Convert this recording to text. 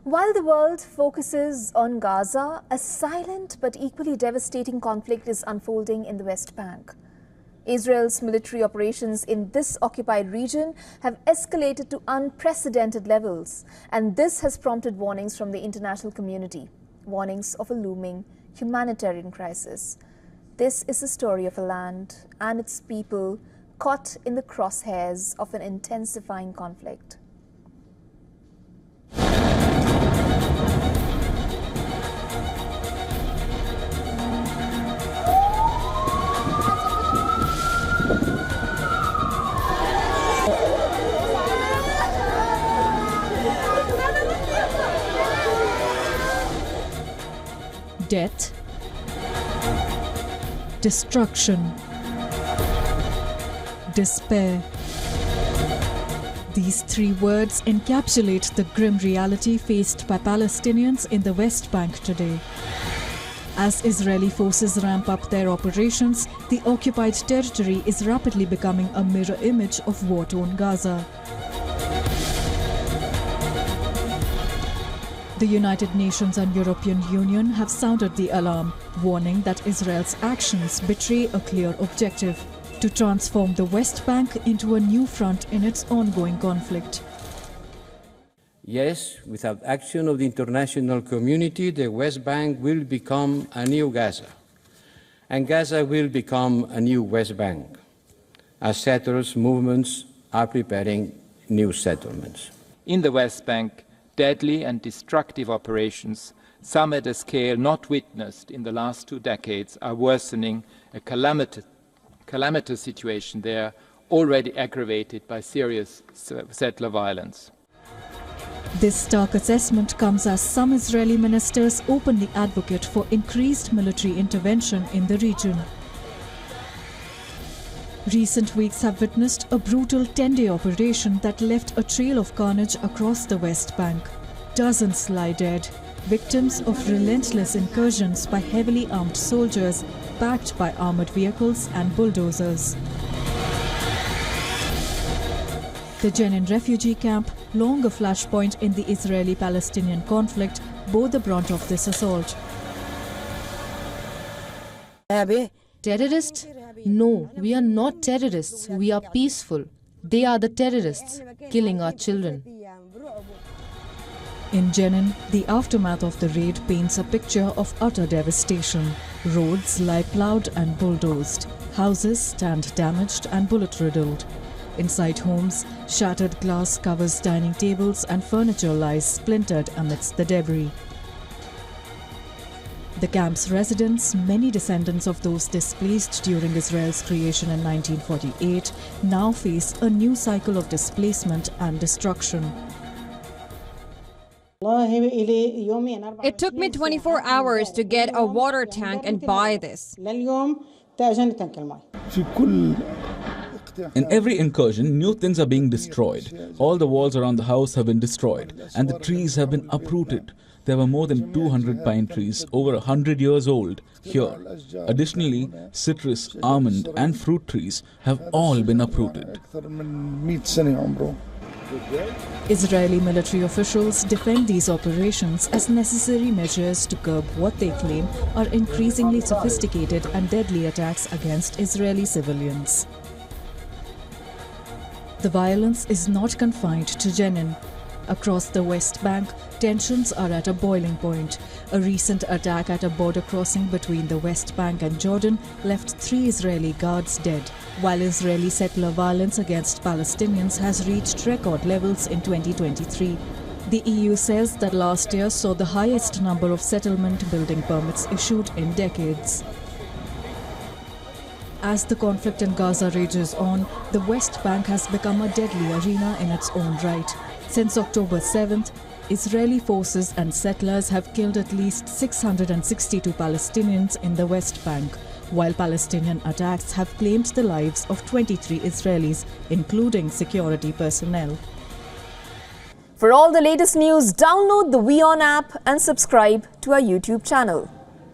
While the world focuses on Gaza, a silent but equally devastating conflict is unfolding in the West Bank. Israel's military operations in this occupied region have escalated to unprecedented levels, and this has prompted warnings from the international community, warnings of a looming humanitarian crisis. This is the story of a land and its people caught in the crosshairs of an intensifying conflict. Death, destruction, despair. These three words encapsulate the grim reality faced by Palestinians in the West Bank today. As Israeli forces ramp up their operations, the occupied territory is rapidly becoming a mirror image of war-torn Gaza. The United Nations and European Union have sounded the alarm, warning that Israel's actions betray a clear objective: to transform the West Bank into a new front in its ongoing conflict. Yes, without action of the international community, the West Bank will become a new Gaza, and Gaza will become a new West Bank, as settlers' movements are preparing new settlements. In the West Bank, deadly and destructive operations, some at a scale not witnessed in the last 2 decades, are worsening a calamitous situation there, already aggravated by serious settler violence. This stark assessment comes as some Israeli ministers openly advocate for increased military intervention in the region. Recent weeks have witnessed a brutal 10-day operation that left a trail of carnage across the West Bank. Dozens lie dead, victims of relentless incursions by heavily armed soldiers backed by armored vehicles and bulldozers. The Jenin refugee camp, long a flashpoint in the Israeli-Palestinian conflict, bore the brunt of this assault. Terrorists? No, we are not terrorists. We are peaceful. They are the terrorists, killing our children. In Jenin, the aftermath of the raid paints a picture of utter devastation. Roads lie ploughed and bulldozed. Houses stand damaged and bullet-riddled. Inside homes, shattered glass covers dining tables and furniture lies splintered amidst the debris. The camp's residents, many descendants of those displaced during Israel's creation in 1948, now face a new cycle of displacement and destruction. It took me 24 hours to get a water tank and buy this. In every incursion, new things are being destroyed. All the walls around the house have been destroyed, and the trees have been uprooted. There were more than 200 pine trees, over 100 years old, here. Additionally, citrus, almond and fruit trees have all been uprooted. Israeli military officials defend these operations as necessary measures to curb what they claim are increasingly sophisticated and deadly attacks against Israeli civilians. The violence is not confined to Jenin. Across the West Bank, tensions are at a boiling point. A recent attack at a border crossing between the West Bank and Jordan left 3 Israeli guards dead, while Israeli settler violence against Palestinians has reached record levels in 2023. The EU says that last year saw the highest number of settlement building permits issued in decades. As the conflict in Gaza rages on, the West Bank has become a deadly arena in its own right. Since October 7th, Israeli forces and settlers have killed at least 662 Palestinians in the West Bank, while Palestinian attacks have claimed the lives of 23 Israelis, including security personnel. For all the latest news, download the WION app and subscribe to our YouTube channel.